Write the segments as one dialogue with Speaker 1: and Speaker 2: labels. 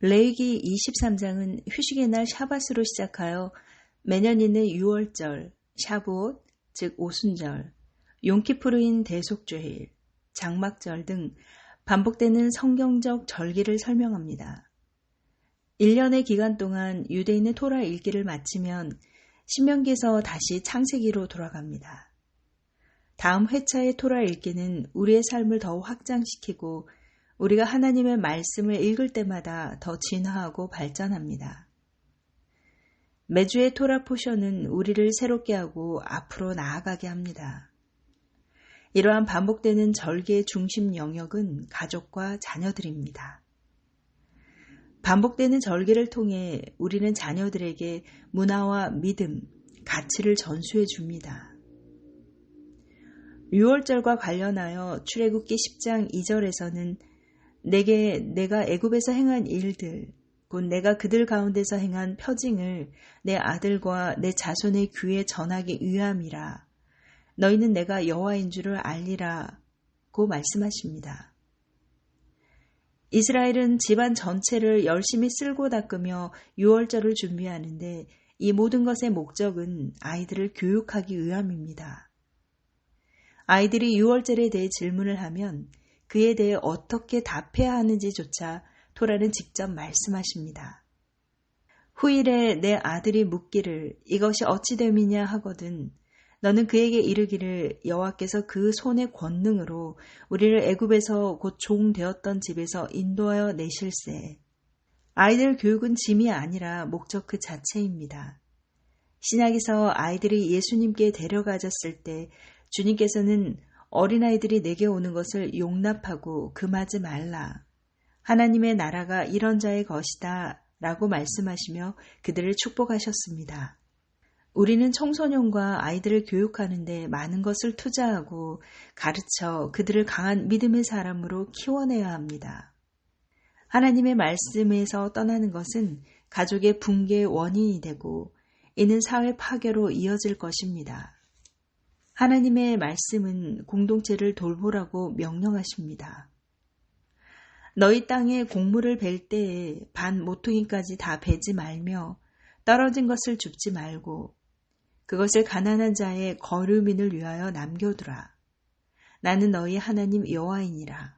Speaker 1: 레위기 23장은 휴식의 날 샤밧으로 시작하여 매년 있는 6월절, 샤브옷, 즉 오순절, 용키푸르인 대속죄일, 장막절 등 반복되는 성경적 절기를 설명합니다. 1년의 기간 동안 유대인의 토라 읽기를 마치면 신명기에서 다시 창세기로 돌아갑니다. 다음 회차의 토라 읽기는 우리의 삶을 더 확장시키고 우리가 하나님의 말씀을 읽을 때마다 더 진화하고 발전합니다. 매주의 토라 포션은 우리를 새롭게 하고 앞으로 나아가게 합니다. 이러한 반복되는 절기의 중심 영역은 가족과 자녀들입니다. 반복되는 절기를 통해 우리는 자녀들에게 문화와 믿음, 가치를 전수해 줍니다. 6월절과 관련하여 출애굽기 10장 2절에서는 내게 내가 애굽에서 행한 일들, 곧 내가 그들 가운데서 행한 표징을 내 아들과 내 자손의 귀에 전하기 위함이라. 너희는 내가 여호와인 줄을 알리라고 말씀하십니다. 이스라엘은 집안 전체를 열심히 쓸고 닦으며 6월절을 준비하는데 이 모든 것의 목적은 아이들을 교육하기 위함입니다. 아이들이 6월절에 대해 질문을 하면 그에 대해 어떻게 답해야 하는지조차 토라는 직접 말씀하십니다. 후일에 내 아들이 묻기를 이것이 어찌 됨이냐 하거든 너는 그에게 이르기를 여호와께서 그 손의 권능으로 우리를 애굽에서 곧 종 되었던 집에서 인도하여 내실세. 아이들 교육은 짐이 아니라 목적 그 자체입니다. 신약에서 아이들이 예수님께 데려가졌을 때 주님께서는 어린아이들이 내게 오는 것을 용납하고 금하지 말라. 하나님의 나라가 이런 자의 것이다 라고 말씀하시며 그들을 축복하셨습니다. 우리는 청소년과 아이들을 교육하는데 많은 것을 투자하고 가르쳐 그들을 강한 믿음의 사람으로 키워내야 합니다. 하나님의 말씀에서 떠나는 것은 가족의 붕괴의 원인이 되고 이는 사회 파괴로 이어질 것입니다. 하나님의 말씀은 공동체를 돌보라고 명령하십니다. 너희 땅에 곡물을 벨 때에 반 모퉁이까지 다 베지 말며 떨어진 것을 줍지 말고 그것을 가난한 자의 거류민을 위하여 남겨두라. 나는 너희 하나님 여호와이니라.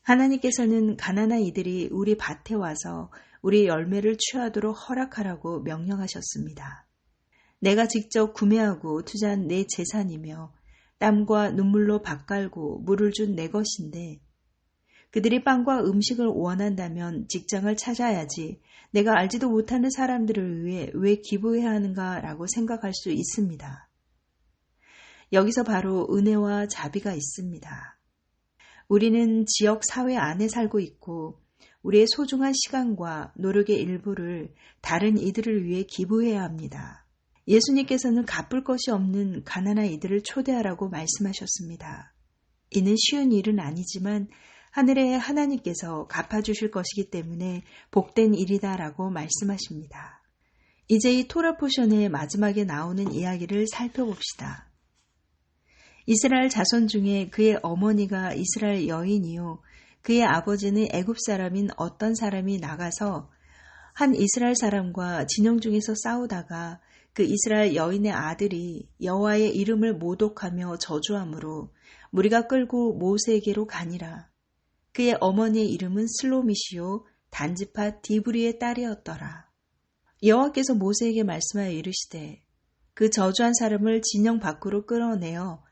Speaker 1: 하나님께서는 가난한 이들이 우리 밭에 와서 우리의 열매를 취하도록 허락하라고 명령하셨습니다. 내가 직접 구매하고 투자한 내 재산이며 땀과 눈물로 밭갈고 물을 준 내 것인데 그들이 빵과 음식을 원한다면 직장을 찾아야지 내가 알지도 못하는 사람들을 위해 왜 기부해야 하는가라고 생각할 수 있습니다. 여기서 바로 은혜와 자비가 있습니다. 우리는 지역 사회 안에 살고 있고 우리의 소중한 시간과 노력의 일부를 다른 이들을 위해 기부해야 합니다. 예수님께서는 갚을 것이 없는 가난한 이들을 초대하라고 말씀하셨습니다. 이는 쉬운 일은 아니지만 하늘의 하나님께서 갚아주실 것이기 때문에 복된 일이다라고 말씀하십니다. 이제 이 토라 포션의 마지막에 나오는 이야기를 살펴봅시다. 이스라엘 자손 중에 그의 어머니가 이스라엘 여인이요 그의 아버지는 애굽 사람인 어떤 사람이 나가서 한 이스라엘 사람과 진영 중에서 싸우다가 그 이스라엘 여인의 아들이 여호와의 이름을 모독하며 저주하므로 무리가 끌고 모세에게로 가니라. 그의 어머니의 이름은 슬로미시요 단지파 디브리의 딸이었더라. 여호와께서 모세에게 말씀하여 이르시되 그 저주한 사람을 진영 밖으로 끌어내어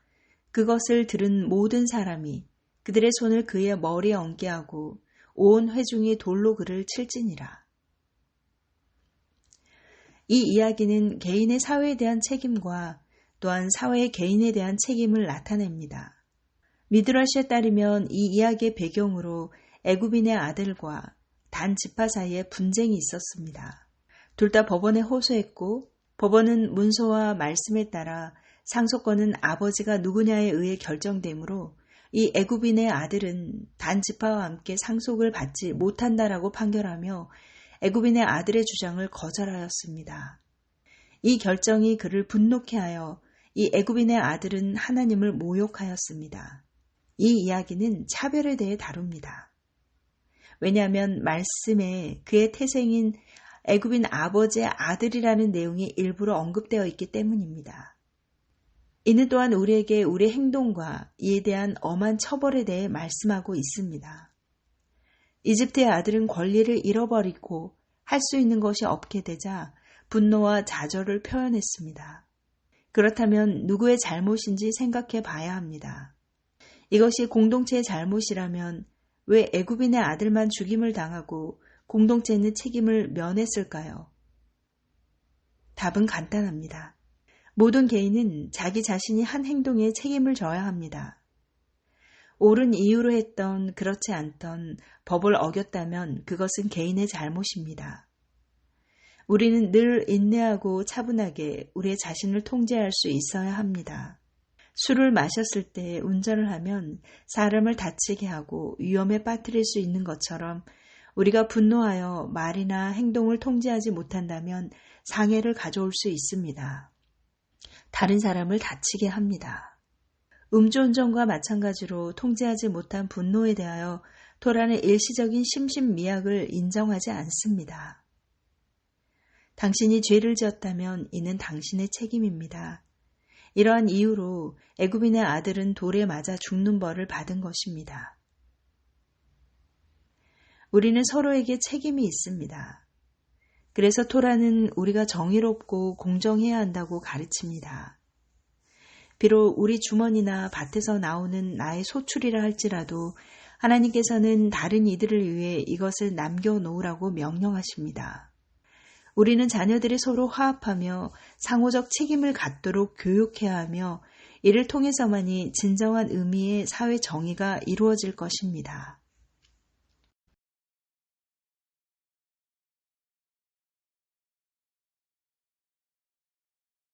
Speaker 1: 그것을 들은 모든 사람이 그들의 손을 그의 머리에 얹게 하고 온 회중이 돌로 그를 칠지니라. 이 이야기는 개인의 사회에 대한 책임과 또한 사회의 개인에 대한 책임을 나타냅니다. 미드라시에 따르면 이 이야기의 배경으로 애굽인의 아들과 단 지파 사이에 분쟁이 있었습니다. 둘 다 법원에 호소했고 법원은 문서와 말씀에 따라 상속권은 아버지가 누구냐에 의해 결정되므로 이 애굽인의 아들은 단 지파와 함께 상속을 받지 못한다라고 판결하며 애굽인의 아들의 주장을 거절하였습니다. 이 결정이 그를 분노케 하여 이 애굽인의 아들은 하나님을 모욕하였습니다. 이 이야기는 차별에 대해 다룹니다. 왜냐하면 말씀에 그의 태생인 애굽인 아버지의 아들이라는 내용이 일부러 언급되어 있기 때문입니다. 이는 또한 우리에게 우리 행동과 이에 대한 엄한 처벌에 대해 말씀하고 있습니다. 이집트의 아들은 권리를 잃어버리고 할 수 있는 것이 없게 되자 분노와 좌절을 표현했습니다. 그렇다면 누구의 잘못인지 생각해 봐야 합니다. 이것이 공동체의 잘못이라면 왜 애굽인의 아들만 죽임을 당하고 공동체는 책임을 면했을까요? 답은 간단합니다. 모든 개인은 자기 자신이 한 행동에 책임을 져야 합니다. 옳은 이유로 했던 그렇지 않던 법을 어겼다면 그것은 개인의 잘못입니다. 우리는 늘 인내하고 차분하게 우리의 자신을 통제할 수 있어야 합니다. 술을 마셨을 때 운전을 하면 사람을 다치게 하고 위험에 빠뜨릴 수 있는 것처럼 우리가 분노하여 말이나 행동을 통제하지 못한다면 상해를 가져올 수 있습니다. 다른 사람을 다치게 합니다. 음주운전과 마찬가지로 통제하지 못한 분노에 대하여 토라는 일시적인 심신미약을 인정하지 않습니다. 당신이 죄를 지었다면 이는 당신의 책임입니다. 이러한 이유로 애굽인의 아들은 돌에 맞아 죽는 벌을 받은 것입니다. 우리는 서로에게 책임이 있습니다. 그래서 토라는 우리가 정의롭고 공정해야 한다고 가르칩니다. 비록 우리 주머니나 밭에서 나오는 나의 소출이라 할지라도 하나님께서는 다른 이들을 위해 이것을 남겨놓으라고 명령하십니다. 우리는 자녀들이 서로 화합하며 상호적 책임을 갖도록 교육해야 하며 이를 통해서만이 진정한 의미의 사회 정의가 이루어질 것입니다.